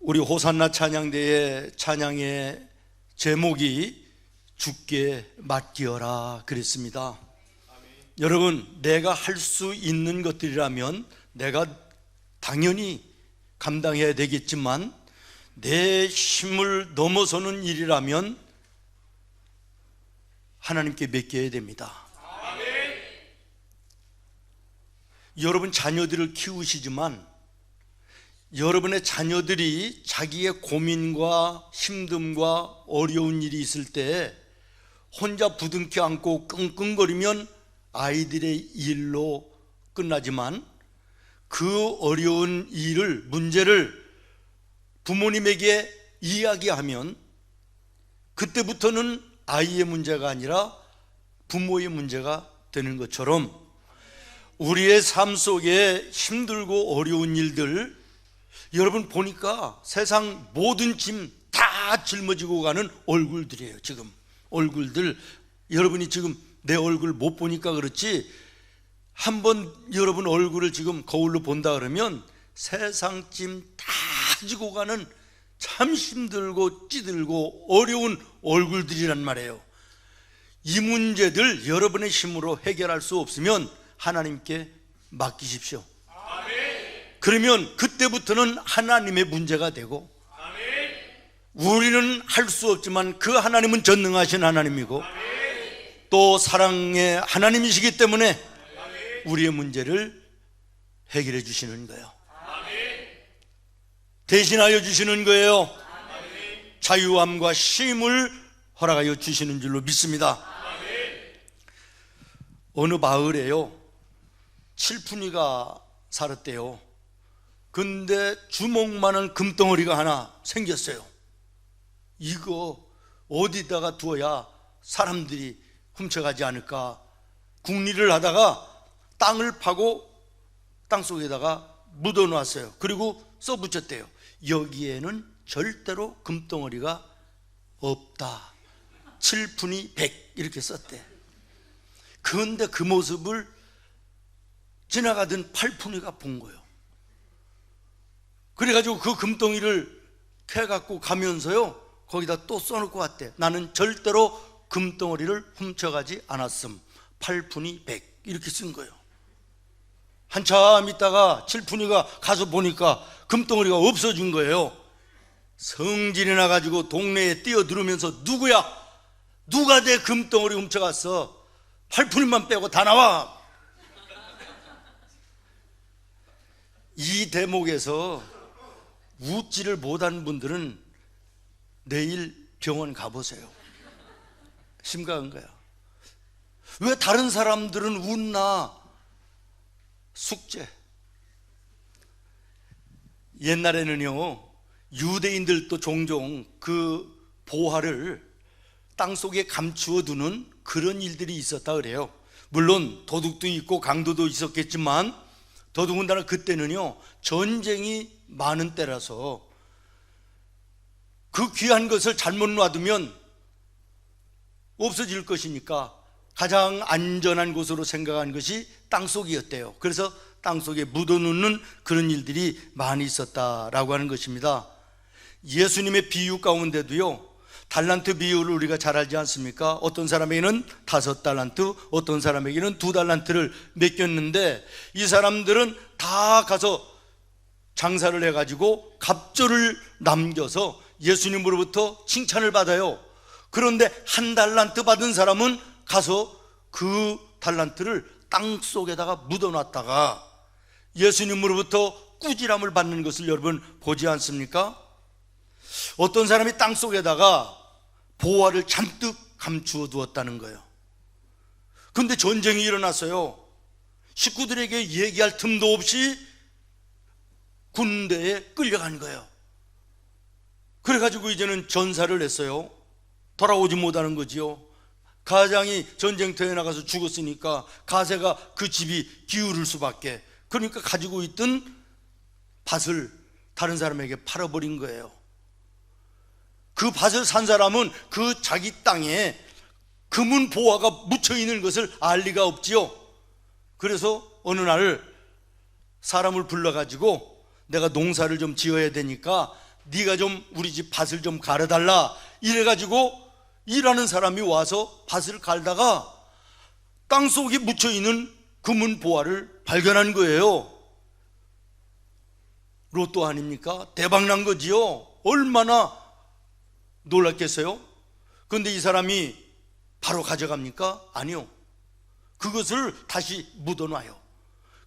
우리 호산나 찬양대의 찬양의 제목이 주께 맡기어라 그랬습니다. 여러분, 내가 할 수 있는 것들이라면 내가 당연히 감당해야 되겠지만 내 힘을 넘어서는 일이라면 하나님께 맡겨야 됩니다. 여러분 자녀들을 키우시지만 여러분의 자녀들이 자기의 고민과 힘듦과 어려운 일이 있을 때 혼자 부둥켜 안고 끙끙거리면 아이들의 일로 끝나지만 그 어려운 일을, 문제를 부모님에게 이야기하면 그때부터는 아이의 문제가 아니라 부모의 문제가 되는 것처럼 우리의 삶 속에 힘들고 어려운 일들, 여러분 보니까 세상 모든 짐 다 짊어지고 가는 얼굴들이에요. 지금 얼굴들, 여러분이 지금 내 얼굴 못 보니까 그렇지 한번 여러분 얼굴을 지금 거울로 본다 그러면 세상 짐 다 지고 가는 참 힘들고 찌들고 어려운 얼굴들이란 말이에요. 이 문제들 여러분의 힘으로 해결할 수 없으면 하나님께 맡기십시오. 그러면 그때부터는 하나님의 문제가 되고, 우리는 할 수 없지만 그 하나님은 전능하신 하나님이고 또 사랑의 하나님이시기 때문에 우리의 문제를 해결해 주시는 거예요. 대신하여 주시는 거예요. 자유함과 쉼을 허락하여 주시는 줄로 믿습니다. 어느 마을에요, 칠푼이가 살았대요. 근데 주먹만한 금덩어리가 하나 생겼어요. 이거 어디다가 두어야 사람들이 훔쳐가지 않을까 궁리를 하다가 땅을 파고 땅속에다가 묻어놨어요. 그리고 써붙였대요. 여기에는 절대로 금덩어리가 없다. 7푼이 100 이렇게 썼대. 그런데 그 모습을 지나가던 8푼이가 본 거예요. 그래가지고 그 금덩이를 캐갖고 가면서요 거기다 또 써놓고 왔대. 나는 절대로 금덩어리를 훔쳐가지 않았음. 8푼이 100 이렇게 쓴 거예요. 한참 있다가 7푼이가 가서 보니까 금덩어리가 없어진 거예요. 성질이 나가지고 동네에 뛰어들으면서 누구야? 누가 내 금덩어리 훔쳐갔어? 8푼이만 빼고 다 나와. 이 대목에서 웃지를 못한 분들은 내일 병원 가보세요. 심각한 거야. 왜 다른 사람들은 웃나? 숙제. 옛날에는요 유대인들도 종종 그 보화를 땅속에 감추어 두는 그런 일들이 있었다 그래요. 물론 도둑도 있고 강도도 있었겠지만 더더군다나 그때는요 전쟁이 많은 때라서 그 귀한 것을 잘못 놔두면 없어질 것이니까 가장 안전한 곳으로 생각한 것이 땅속이었대요. 그래서 땅속에 묻어놓는 그런 일들이 많이 있었다라고 하는 것입니다. 예수님의 비유 가운데도요 달란트 비유를 우리가 잘 알지 않습니까? 어떤 사람에게는 5달란트, 어떤 사람에게는 2달란트를 맡겼는데 이 사람들은 다 가서 장사를 해가지고 갑절을 남겨서 예수님으로부터 칭찬을 받아요. 그런데 1달란트 받은 사람은 가서 그 달란트를 땅속에다가 묻어놨다가 예수님으로부터 꾸지람을 받는 것을 여러분 보지 않습니까? 어떤 사람이 땅속에다가 보화를 잔뜩 감추어 두었다는 거예요. 그런데 전쟁이 일어났어요. 식구들에게 얘기할 틈도 없이 군대에 끌려간 거예요. 그래가지고 이제는 전사를 했어요. 돌아오지 못하는 거지요. 가장이 전쟁터에 나가서 죽었으니까 가세가 그 집이 기울을 수밖에. 그러니까 가지고 있던 밭을 다른 사람에게 팔아버린 거예요. 그 밭을 산 사람은 그 자기 땅에 금은 보화가 묻혀있는 것을 알 리가 없지요. 그래서 어느 날 사람을 불러가지고 내가 농사를 좀 지어야 되니까 네가 좀 우리 집 밭을 좀 갈아달라 이래가지고 일하는 사람이 와서 밭을 갈다가 땅속에 묻혀있는 금은 보화를 발견한 거예요. 로또 아닙니까? 대박난 거지요. 얼마나 놀랐겠어요? 그런데 이 사람이 바로 가져갑니까? 아니요. 그것을 다시 묻어놔요.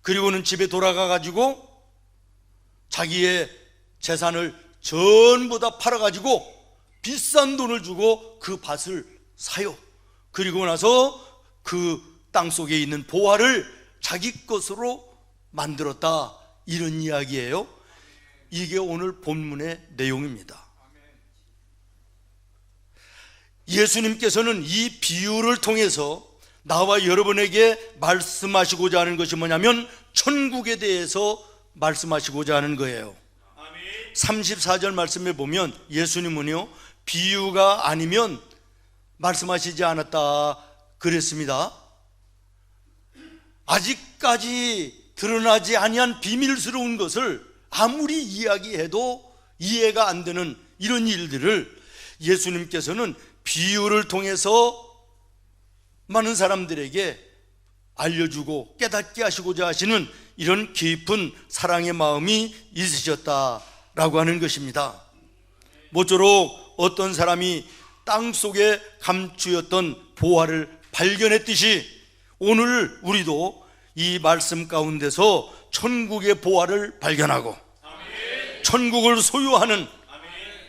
그리고는 집에 돌아가 가지고 자기의 재산을 전부 다 팔아가지고 비싼 돈을 주고 그 밭을 사요. 그리고 나서 그 땅속에 있는 보화를 자기 것으로 만들었다, 이런 이야기예요. 이게 오늘 본문의 내용입니다. 예수님께서는 이 비유를 통해서 나와 여러분에게 말씀하시고자 하는 것이 뭐냐면 천국에 대해서 말씀하시고자 하는 거예요. 34절 말씀에 보면 예수님은요, 비유가 아니면 말씀하시지 않았다 그랬습니다. 아직까지 드러나지 아니한 비밀스러운 것을 아무리 이야기해도 이해가 안 되는 이런 일들을 예수님께서는 비유를 통해서 많은 사람들에게 알려주고 깨닫게 하시고자 하시는 이런 깊은 사랑의 마음이 있으셨다라고 하는 것입니다. 모쪼록 어떤 사람이 땅속에 감추었던 보화를 발견했듯이 오늘 우리도 이 말씀 가운데서 천국의 보화를 발견하고 천국을 소유하는,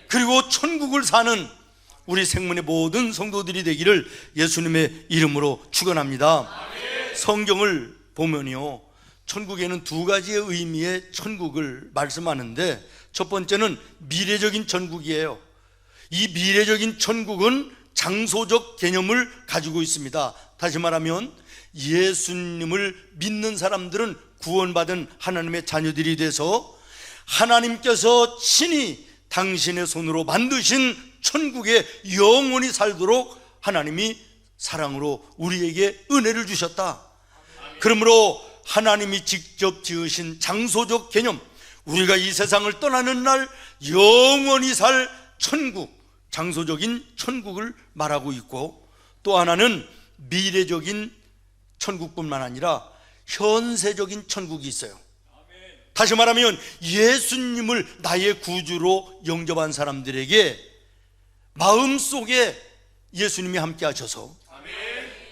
그리고 천국을 사는 우리 생문의 모든 성도들이 되기를 예수님의 이름으로 축원합니다. 성경을 보면요, 천국에는 두 가지의 의미의 천국을 말씀하는데 첫 번째는 미래적인 천국이에요. 이 미래적인 천국은 장소적 개념을 가지고 있습니다. 다시 말하면 예수님을 믿는 사람들은 구원받은 하나님의 자녀들이 돼서 하나님께서 친히 당신의 손으로 만드신 천국에 영원히 살도록 하나님이 사랑으로 우리에게 은혜를 주셨다. 그러므로 하나님이 직접 지으신 장소적 개념, 우리가 이 세상을 떠나는 날 영원히 살 천국, 장소적인 천국을 말하고 있고, 또 하나는 미래적인 천국뿐만 아니라 현세적인 천국이 있어요. 다시 말하면 예수님을 나의 구주로 영접한 사람들에게 마음속에 예수님이 함께 하셔서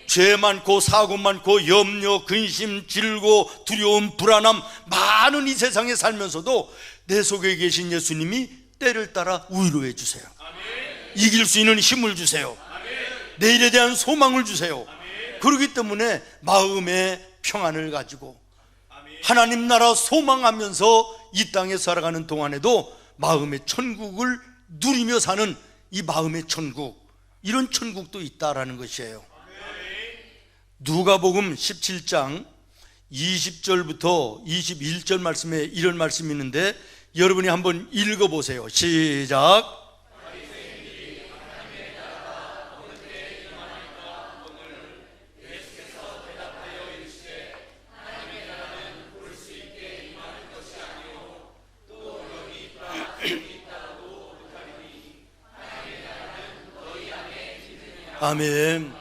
죄 많고 사고 많고 염려, 근심, 질고, 두려움, 불안함 많은 이 세상에 살면서도 내 속에 계신 예수님이 때를 따라 위로해 주세요. 이길 수 있는 힘을 주세요. 내일에 대한 소망을 주세요. 그렇기 때문에 마음의 평안을 가지고 하나님 나라 소망하면서 이 땅에 살아가는 동안에도 마음의 천국을 누리며 사는 이 마음의 천국, 이런 천국도 있다라는 것이에요. 누가복음 17장 20절부터 21절 말씀에 이런 말씀이 있는데 여러분이 한번 읽어보세요. 시작. 아멘.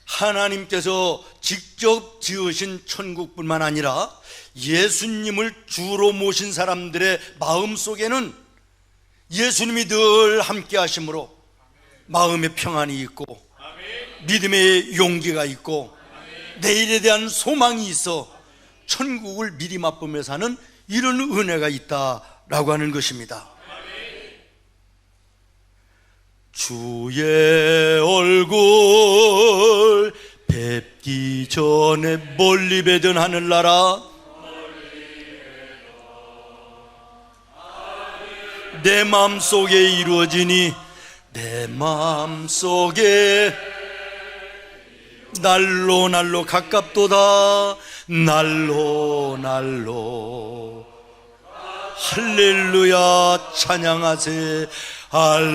하나님께서 직접 지으신 천국뿐만 아니라 예수님을 주로 모신 사람들의 마음속에는 예수님이 늘 함께 하심으로 마음의 평안이 있고 믿음의 용기가 있고 내일에 대한 소망이 있어 천국을 미리 맛보며 사는 이런 은혜가 있다라고 하는 것입니다. 주의 얼굴 뵙기 전에 멀리 뵈던 하늘나라, 내 마음속에 이루어지니 내 마음속에 날로 날로 가깝도다. 날로 날로 할렐루야 찬양하세. 할렐루야.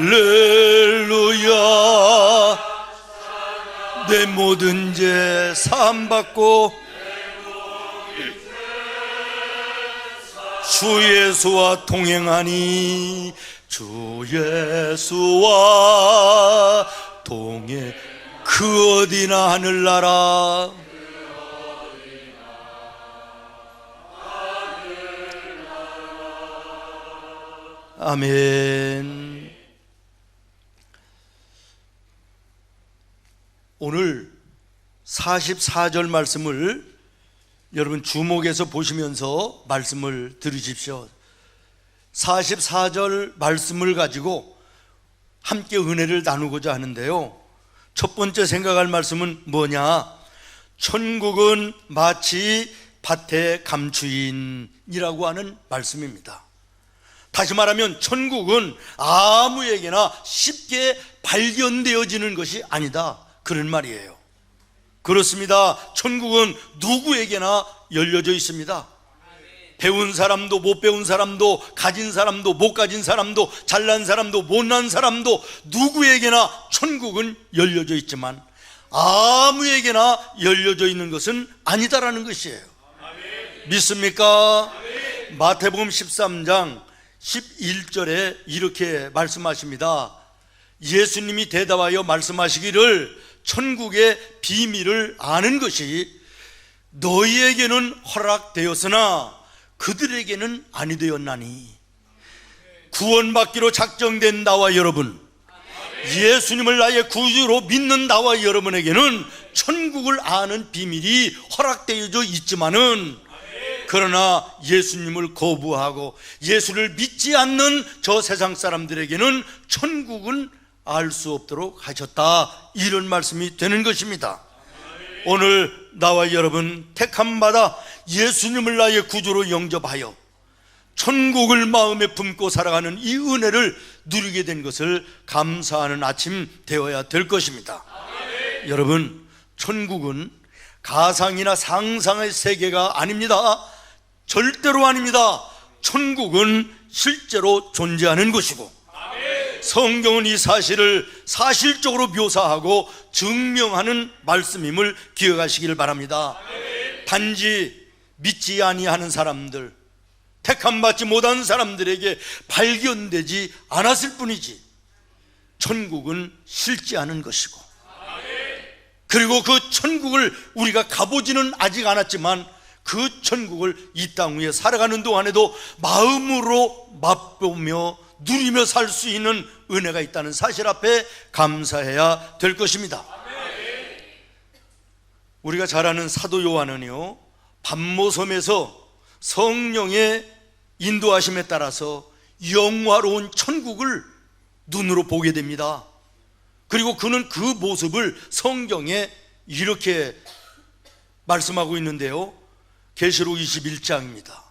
내 모든 죄 사함받고 주 예수와 동행하니 주 예수와 동행 그 어디나 하늘나라 아멘. 오늘 44절 말씀을 여러분 주목해서 보시면서 말씀을 들으십시오. 44절 말씀을 가지고 함께 은혜를 나누고자 하는데요, 첫 번째 생각할 말씀은 뭐냐? 천국은 마치 밭의 감추인이라고 하는 말씀입니다. 다시 말하면 천국은 아무에게나 쉽게 발견되어지는 것이 아니다, 그런 말이에요. 그렇습니다. 천국은 누구에게나 열려져 있습니다. 배운 사람도 못 배운 사람도, 가진 사람도 못 가진 사람도, 잘난 사람도 못난 사람도 누구에게나 천국은 열려져 있지만 아무에게나 열려져 있는 것은 아니다라는 것이에요. 믿습니까? 마태복음 13장 11절에 이렇게 말씀하십니다. 예수님이 대답하여 말씀하시기를 천국의 비밀을 아는 것이 너희에게는 허락되었으나 그들에게는 아니 되었나니. 구원받기로 작정된 나와 여러분, 예수님을 나의 구주로 믿는 나와 여러분에게는 천국을 아는 비밀이 허락되어져 있지만은, 그러나 예수님을 거부하고 예수를 믿지 않는 저 세상 사람들에게는 천국은 알 수 없도록 하셨다, 이런 말씀이 되는 것입니다. 오늘 나와 여러분 택함 받아 예수님을 나의 구주로 영접하여 천국을 마음에 품고 살아가는 이 은혜를 누리게 된 것을 감사하는 아침 되어야 될 것입니다. 여러분, 천국은 가상이나 상상의 세계가 아닙니다. 절대로 아닙니다. 천국은 실제로 존재하는 것이고, 성경은 이 사실을 사실적으로 묘사하고 증명하는 말씀임을 기억하시기를 바랍니다. 단지 믿지 아니하는 사람들, 택함받지 못한 사람들에게 발견되지 않았을 뿐이지 천국은 실제하는 것이고, 그리고 그 천국을 우리가 가보지는 아직 않았지만 그 천국을 이 땅 위에 살아가는 동안에도 마음으로 맛보며 누리며 살 수 있는 은혜가 있다는 사실 앞에 감사해야 될 것입니다. 우리가 잘 아는 사도 요한은요, 반모섬에서 성령의 인도하심에 따라서 영화로운 천국을 눈으로 보게 됩니다. 그리고 그는 그 모습을 성경에 이렇게 말씀하고 있는데요, 계시록 21장입니다.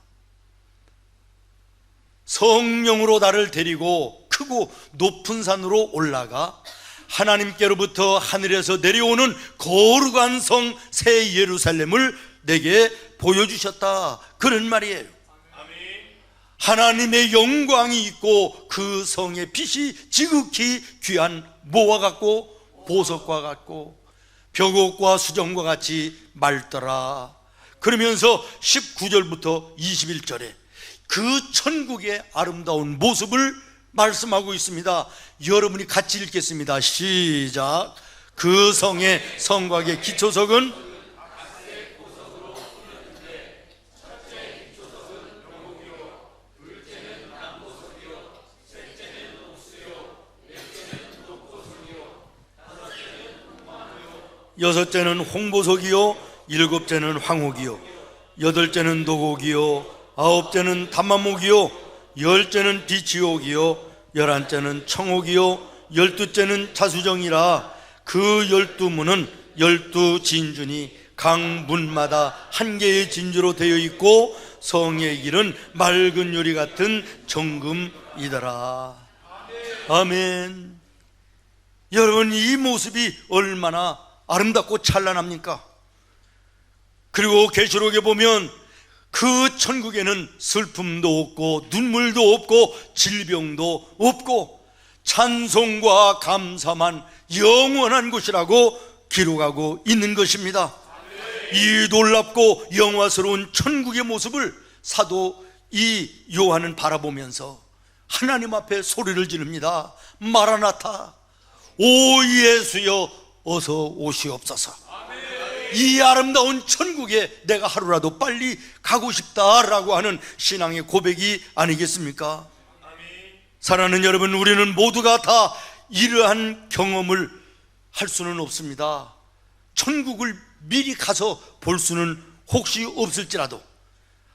성령으로 나를 데리고 크고 높은 산으로 올라가 하나님께로부터 하늘에서 내려오는 거룩한 성 새 예루살렘을 내게 보여주셨다, 그런 말이에요. 하나님의 영광이 있고 그 성의 빛이 지극히 귀한 모와 같고 보석과 같고 벽옥과 수정과 같이 맑더라. 그러면서 19절부터 21절에 그 천국의 아름다운 모습을 말씀하고 있습니다. 여러분이 같이 읽겠습니다. 시작. 그 성의 성곽의 기초석은 여섯째는 홍보석이요, 일곱째는 황옥이요, 여덟째는 도곡이요, 아홉째는 담마목이요, 열째는 비치옥이요, 열한째는 청옥이요, 열두째는 자수정이라. 그 12문은 12진주니 각 문마다 한 개의 진주로 되어 있고 성의 길은 맑은 유리 같은 정금이더라. 아멘. 여러분, 이 모습이 얼마나 아름답고 찬란합니까? 그리고 계시록에 보면 그 천국에는 슬픔도 없고 눈물도 없고 질병도 없고 찬송과 감사만 영원한 곳이라고 기록하고 있는 것입니다. 이 놀랍고 영화스러운 천국의 모습을 사도 이 요한은 바라보면서 하나님 앞에 소리를 지릅니다. 마라나타, 오 예수여 어서 오시옵소서. 이 아름다운 천국에 내가 하루라도 빨리 가고 싶다라고 하는 신앙의 고백이 아니겠습니까? 사랑하는 여러분, 우리는 모두가 다 이러한 경험을 할 수는 없습니다. 천국을 미리 가서 볼 수는 혹시 없을지라도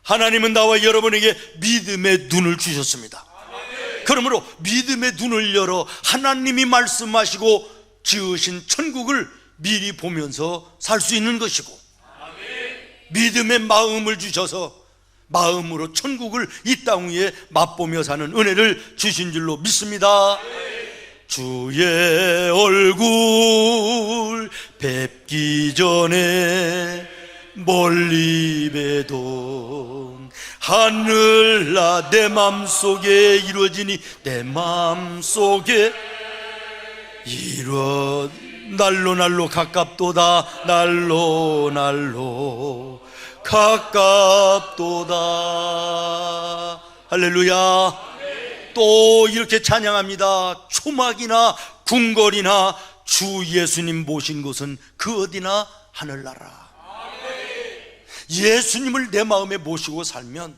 하나님은 나와 여러분에게 믿음의 눈을 주셨습니다. 그러므로 믿음의 눈을 열어 하나님이 말씀하시고 지으신 천국을 미리 보면서 살 수 있는 것이고, 믿음의 마음을 주셔서 마음으로 천국을 이 땅 위에 맛보며 사는 은혜를 주신 줄로 믿습니다. 주의 얼굴 뵙기 전에 멀리 뵈던 하늘나 내 맘속에 이루어지니 내 맘속에 날로 날로 가깝도다, 날로 날로 가깝도다. 할렐루야. 또 이렇게 찬양합니다. 초막이나 궁궐이나 주 예수님 모신 곳은 그 어디나 하늘나라. 예수님을 내 마음에 모시고 살면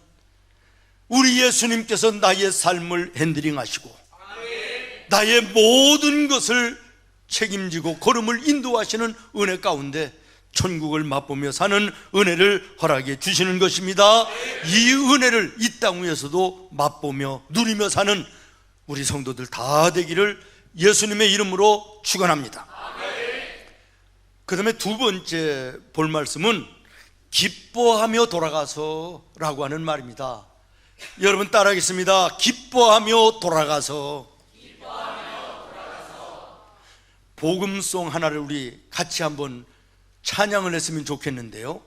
우리 예수님께서 나의 삶을 핸들링하시고 나의 모든 것을 책임지고 걸음을 인도하시는 은혜 가운데 천국을 맛보며 사는 은혜를 허락해 주시는 것입니다. 이 은혜를 이 땅 위에서도 맛보며 누리며 사는 우리 성도들 다 되기를 예수님의 이름으로 축원합니다. 그 다음에 두 번째 볼 말씀은 기뻐하며 돌아가서 라고 하는 말입니다. 여러분 따라하겠습니다. 기뻐하며 돌아가서. 복음송 하나를 우리 같이 한번 찬양을 했으면 좋겠는데요,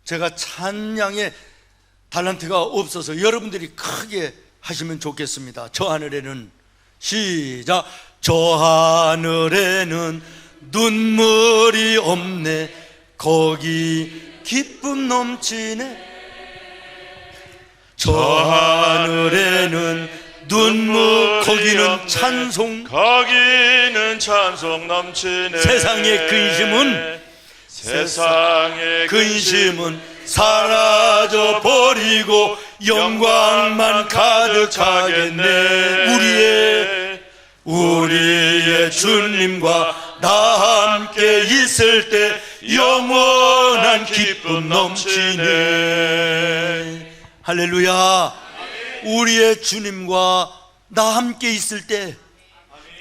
제가 찬양에 달란트가 없어서 여러분들이 크게 하시면 좋겠습니다. 저 하늘에는, 시작. 저 하늘에는 눈물이 없네, 거기 기쁨 넘치네. 저 하늘에는 눈물, 거기는 찬송, 거기는 찬송 넘치네. 세상의 근심은 사라져 버리고 영광만 가득하겠네. 우리의 주님과 나 함께 있을 때 영원한 기쁨 넘치네. 할렐루야. 우리의 주님과 나 함께 있을 때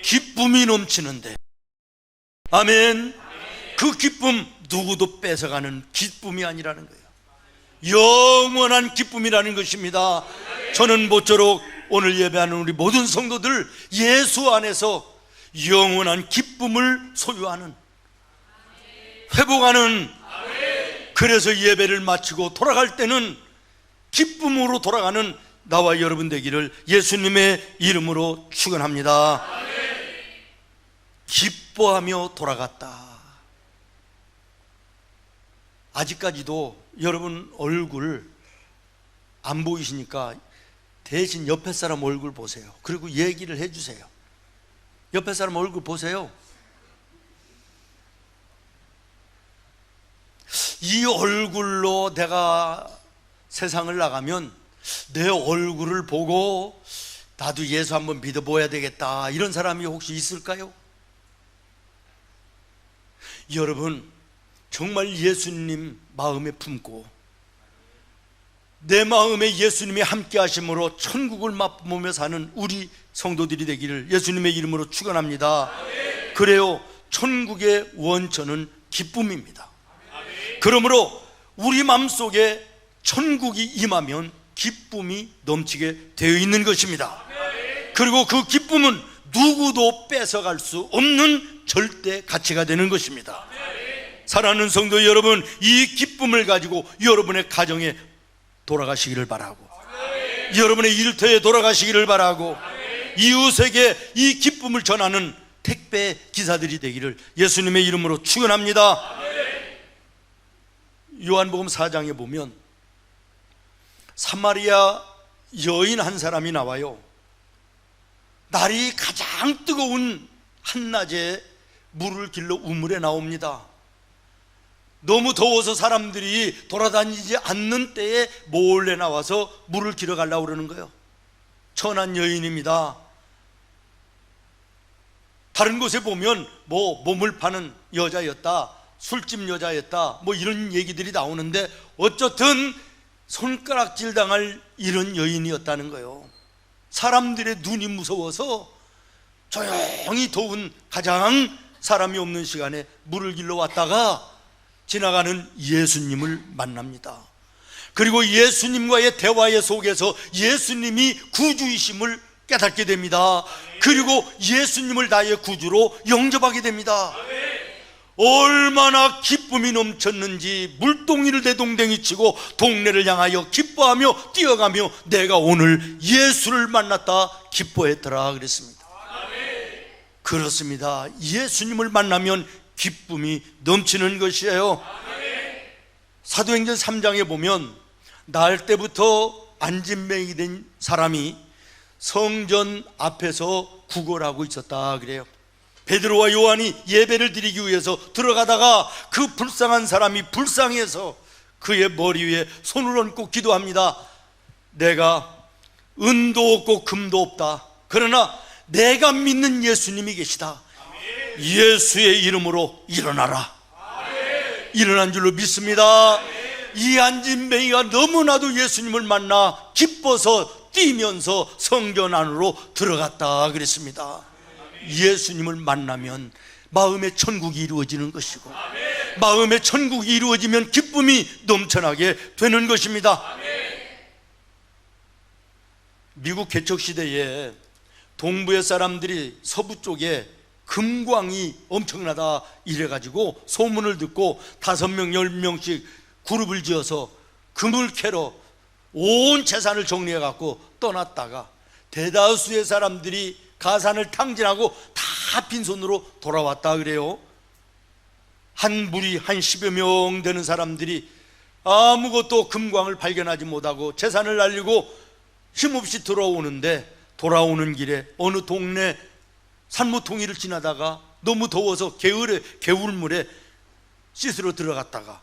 기쁨이 넘치는데, 아멘. 그 기쁨 누구도 뺏어가는 기쁨이 아니라는 거예요. 영원한 기쁨이라는 것입니다. 저는 모쪼록 오늘 예배하는 우리 모든 성도들 예수 안에서 영원한 기쁨을 소유하는, 회복하는, 그래서 예배를 마치고 돌아갈 때는 기쁨으로 돌아가는 나와 여러분 되기를 예수님의 이름으로 축원합니다. 기뻐하며 돌아갔다. 아직까지도 여러분 얼굴 안 보이시니까 대신 옆에 사람 얼굴 보세요. 그리고 얘기를 해주세요. 옆에 사람 얼굴 보세요. 이 얼굴로 내가 세상을 나가면 내 얼굴을 보고 나도 예수 한번 믿어봐야 되겠다, 이런 사람이 혹시 있을까요? 여러분, 정말 예수님 마음에 품고 내 마음에 예수님이 함께 하심으로 천국을 맛보며 사는 우리 성도들이 되기를 예수님의 이름으로 축원합니다. 그래요, 천국의 원천은 기쁨입니다. 그러므로 우리 마음속에 천국이 임하면 기쁨이 넘치게 되어 있는 것입니다. 그리고 그 기쁨은 누구도 뺏어갈 수 없는 절대 가치가 되는 것입니다. 사랑하는 성도 여러분, 이 기쁨을 가지고 여러분의 가정에 돌아가시기를 바라고, 여러분의 일터에 돌아가시기를 바라고, 이웃에게 이 기쁨을 전하는 택배 기사들이 되기를 예수님의 이름으로 축원합니다. 요한복음 4장에 보면 사마리아 여인 한 사람이 나와요. 날이 가장 뜨거운 한낮에 물을 길러 우물에 나옵니다. 너무 더워서 사람들이 돌아다니지 않는 때에 몰래 나와서 물을 길어 가려고 그러는 거예요. 천한 여인입니다. 다른 곳에 보면 뭐 몸을 파는 여자였다, 술집 여자였다, 뭐 이런 얘기들이 나오는데 어쨌든 손가락질 당할 이런 여인이었다는 거예요. 사람들의 눈이 무서워서 조용히 더운 가장 사람이 없는 시간에 물을 길러 왔다가 지나가는 예수님을 만납니다. 그리고 예수님과의 대화의 속에서 예수님이 구주이심을 깨닫게 됩니다. 그리고 예수님을 나의 구주로 영접하게 됩니다. 얼마나 기쁨이 넘쳤는지 물동이를 대동댕이 치고 동네를 향하여 기뻐하며 뛰어가며 내가 오늘 예수를 만났다 기뻐했더라 그랬습니다. 그렇습니다. 예수님을 만나면 기쁨이 넘치는 것이에요. 사도행전 3장에 보면 날 때부터 안진뱅이 된 사람이 성전 앞에서 구걸하고 있었다 그래요. 베드로와 요한이 예배를 드리기 위해서 들어가다가 그 불쌍한 사람이 불쌍해서 그의 머리 위에 손을 얹고 기도합니다. 내가 은도 없고 금도 없다. 그러나 내가 믿는 예수님이 계시다. 예수의 이름으로 일어나라. 일어난 줄로 믿습니다. 이 안진뱅이가 너무나도 예수님을 만나 기뻐서 뛰면서 성전 안으로 들어갔다 그랬습니다. 예수님을 만나면 마음의 천국이 이루어지는 것이고 마음의 천국이 이루어지면 기쁨이 넘쳐나게 되는 것입니다. 미국 개척 시대에 동부의 사람들이 서부 쪽에 금광이 엄청나다 이래가지고 소문을 듣고 5명 10명씩 그룹을 지어서 금을 캐러 온 재산을 정리해갖고 떠났다가 대다수의 사람들이 가산을 탕진하고 다 빈손으로 돌아왔다 그래요. 한 무리 한 10여 명 되는 사람들이 아무것도 금광을 발견하지 못하고 재산을 날리고 힘없이 돌아오는데 돌아오는 길에 어느 동네 산모통이를 지나다가 너무 더워서 개울물에 씻으러 들어갔다가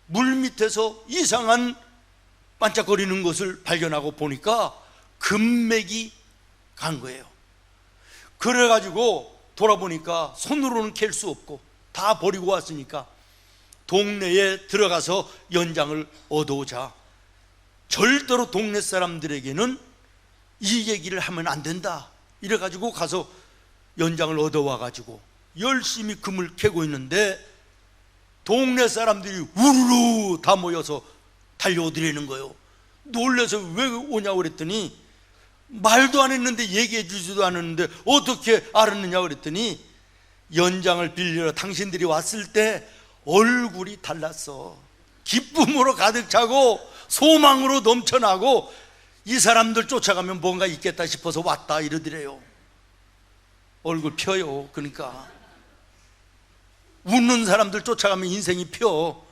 물 밑에서 이상한 반짝거리는 것을 발견하고 보니까 금맥이 간 거예요. 그래가지고 돌아보니까 손으로는 캘 수 없고 다 버리고 왔으니까 동네에 들어가서 연장을 얻어오자 절대로 동네 사람들에게는 이 얘기를 하면 안 된다 이래가지고 가서 연장을 얻어와가지고 열심히 금을 캐고 있는데 동네 사람들이 우르르 다 모여서 달려오더라는 거예요. 놀라서 왜 오냐고 그랬더니 말도 안 했는데 얘기해 주지도 않았는데 어떻게 알았느냐 그랬더니 연장을 빌리러 당신들이 왔을 때 얼굴이 달랐어. 기쁨으로 가득 차고 소망으로 넘쳐나고 이 사람들 쫓아가면 뭔가 있겠다 싶어서 왔다 이러더래요. 얼굴 펴요. 그러니까 웃는 사람들 쫓아가면 인생이 펴.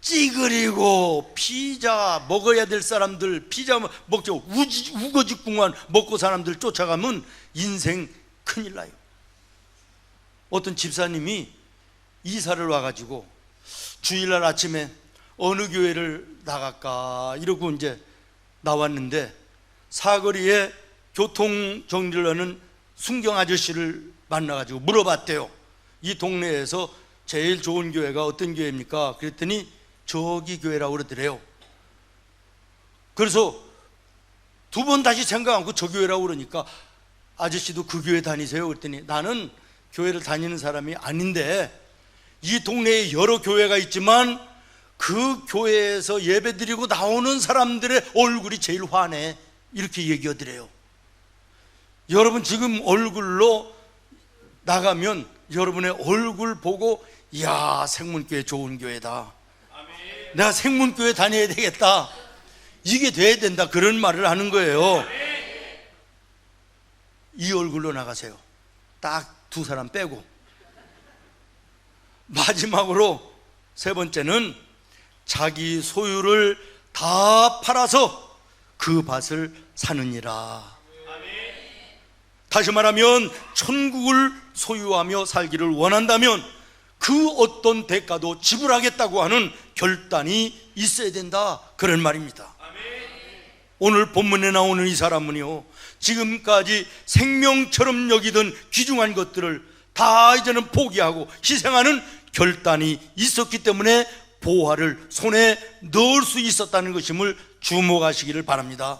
찌그리고 피자 먹어야 될 사람들 피자 먹죠. 우거지국만 먹고 사람들 쫓아가면 인생 큰일 나요. 어떤 집사님이 이사를 와가지고 주일날 아침에 어느 교회를 나갈까 이러고 이제 나왔는데 사거리에 교통 정리를 하는 순경 아저씨를 만나가지고 물어봤대요. 이 동네에서 제일 좋은 교회가 어떤 교회입니까? 그랬더니 저기 교회라고 그러더래요. 그래서 두 번 다시 생각 않고 저 교회라고 그러니까 아저씨도 그 교회 다니세요? 그랬더니 나는 교회를 다니는 사람이 아닌데 이 동네에 여러 교회가 있지만 그 교회에서 예배드리고 나오는 사람들의 얼굴이 제일 환해 이렇게 얘기하더래요. 여러분 지금 얼굴로 나가면 여러분의 얼굴 보고 이야 생문교회 좋은 교회다, 내가 생문교회 다녀야 되겠다, 이게 돼야 된다 그런 말을 하는 거예요. 이 얼굴로 나가세요. 딱 두 사람 빼고. 마지막으로 세 번째는 자기 소유를 다 팔아서 그 밭을 사느니라. 다시 말하면 천국을 소유하며 살기를 원한다면 그 어떤 대가도 지불하겠다고 하는 결단이 있어야 된다, 그런 말입니다. 오늘 본문에 나오는 이 사람은요, 지금까지 생명처럼 여기던 귀중한 것들을 다 이제는 포기하고 희생하는 결단이 있었기 때문에 보화를 손에 넣을 수 있었다는 것임을 주목하시기를 바랍니다.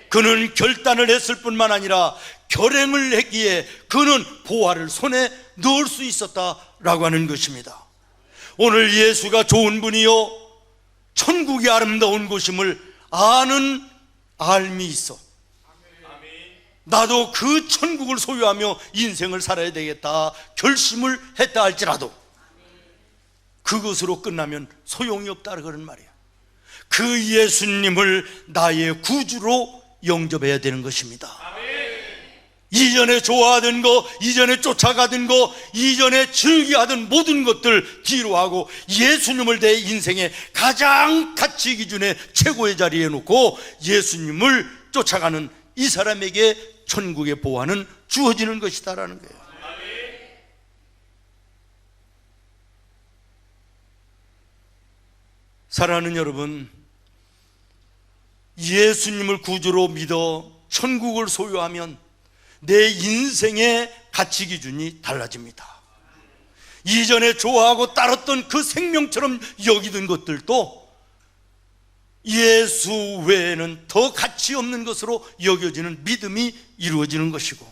그는 결단을 했을 뿐만 아니라 결행을 했기에 그는 보화를 손에 넣을 수 있었다라고 하는 것입니다. 오늘 예수가 좋은 분이요, 천국이 아름다운 곳임을 아는 알미 있어. 나도 그 천국을 소유하며 인생을 살아야 되겠다 결심을 했다 할지라도 그것으로 끝나면 소용이 없다, 그런 말이야. 그 예수님을 나의 구주로 영접해야 되는 것입니다. 이전에 좋아하던 거, 이전에 쫓아가던 거, 이전에 즐겨하던 모든 것들 뒤로 하고 예수님을 내 인생의 가장 가치 기준의 최고의 자리에 놓고 예수님을 쫓아가는 이 사람에게 천국의 보화는 주어지는 것이다라는 거예요. 사랑하는 여러분, 예수님을 구주로 믿어 천국을 소유하면 내 인생의 가치 기준이 달라집니다. 이전에 좋아하고 따랐던 그 생명처럼 여기던 것들도 예수 외에는 더 가치 없는 것으로 여겨지는 믿음이 이루어지는 것이고,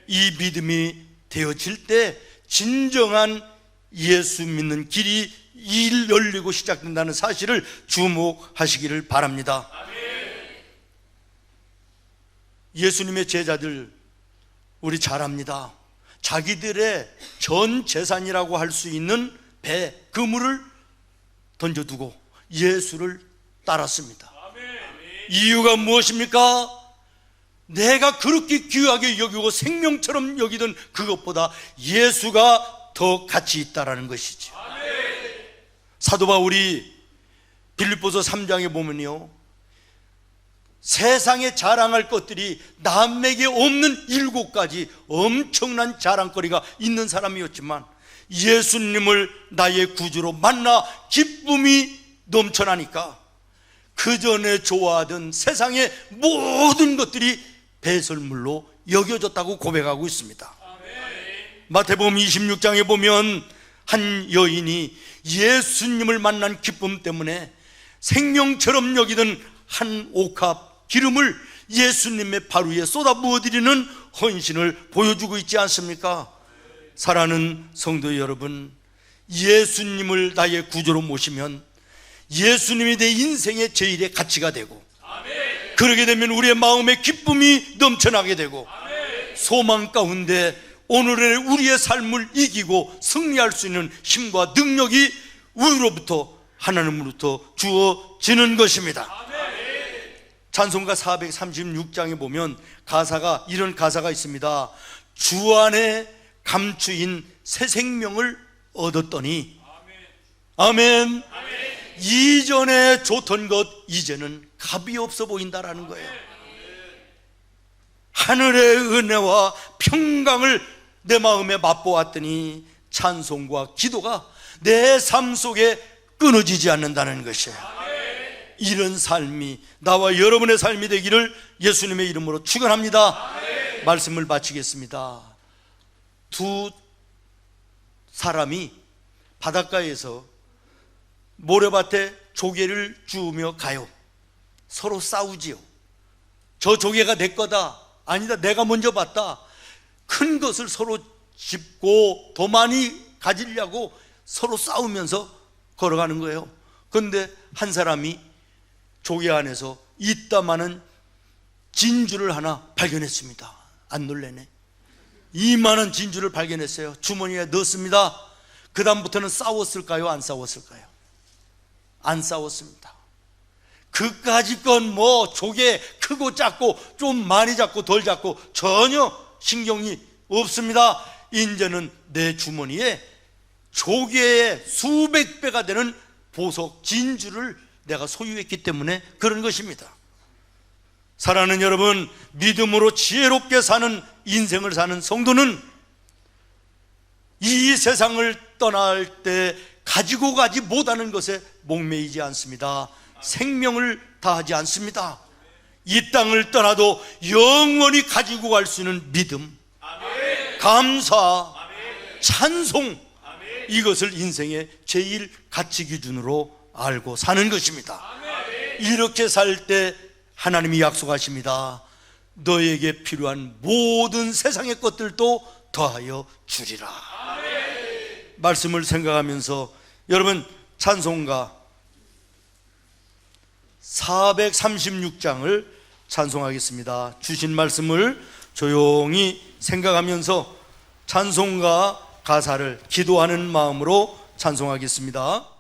이 믿음이 되어질 때 진정한 예수 믿는 길이 열리고 시작된다는 사실을 주목하시기를 바랍니다. 예수님의 제자들 우리 잘 압니다. 자기들의 전 재산이라고 할 수 있는 배, 그물을 던져두고 예수를 따랐습니다. 이유가 무엇입니까? 내가 그렇게 귀하게 여기고 생명처럼 여기던 그것보다 예수가 더 가치 있다라는 것이죠. 사도 바울이 빌립보서 3장에 보면요, 세상에 자랑할 것들이 남에게 없는 7가지 엄청난 자랑거리가 있는 사람이었지만 예수님을 나의 구주로 만나 기쁨이 넘쳐나니까 그 전에 좋아하던 세상의 모든 것들이 배설물로 여겨졌다고 고백하고 있습니다. 마태복음 26장에 보면 한 여인이 예수님을 만난 기쁨 때문에 생명처럼 여기던 한 옥합 기름을 예수님의 발 위에 쏟아 부어드리는 헌신을 보여주고 있지 않습니까? 사랑하는 성도 여러분, 예수님을 나의 구주로 모시면 예수님이 내 인생의 제일의 가치가 되고, 그러게 되면 우리의 마음에 기쁨이 넘쳐나게 되고, 소망 가운데 오늘의 우리의 삶을 이기고 승리할 수 있는 힘과 능력이 우리로부터, 하나님으로부터 주어지는 것입니다. 찬송가 436장에 보면 이런 가사가 있습니다. 주 안에 감추인 새 생명을 얻었더니, 아멘. 이전에 좋던 것 이제는 값이 없어 보인다라는 거예요. 하늘의 은혜와 평강을 내 마음에 맛보았더니 찬송과 기도가 내 삶 속에 끊어지지 않는다는 것이에요. 이런 삶이 나와 여러분의 삶이 되기를 예수님의 이름으로 축원합니다. 말씀을 마치겠습니다. 두 사람이 바닷가에서 모래밭에 조개를 주우며 가요. 서로 싸우지요. 저 조개가 내 거다, 아니다, 내가 먼저 봤다. 큰 것을 서로 짚고 더 많이 가지려고 서로 싸우면서 걸어가는 거예요. 그런데 한 사람이 조개 안에서 이따마는 진주를 하나 발견했습니다. 안 놀래네. 이만한 진주를 발견했어요. 주머니에 넣었습니다. 그 다음부터는 싸웠을까요? 안 싸웠을까요? 안 싸웠습니다. 그까짓 건 뭐 조개 크고 작고 좀 많이 잡고 덜 잡고 전혀 신경이 없습니다. 이제는 내 주머니에 조개의 수백 배가 되는 보석 진주를 내가 소유했기 때문에 그런 것입니다. 사랑하는 여러분, 믿음으로 지혜롭게 사는 인생을 사는 성도는 이 세상을 떠날 때 가지고 가지 못하는 것에 목매이지 않습니다. 생명을 다하지 않습니다. 이 땅을 떠나도 영원히 가지고 갈 수 있는 믿음, 감사, 찬송, 이것을 인생의 제일 가치 기준으로 알고 사는 것입니다. 이렇게 살 때 하나님이 약속하십니다. 너에게 필요한 모든 세상의 것들도 더하여 주리라. 말씀을 생각하면서 여러분, 찬송가 436장을 찬송하겠습니다. 주신 말씀을 조용히 생각하면서 찬송가 가사를 기도하는 마음으로 찬송하겠습니다.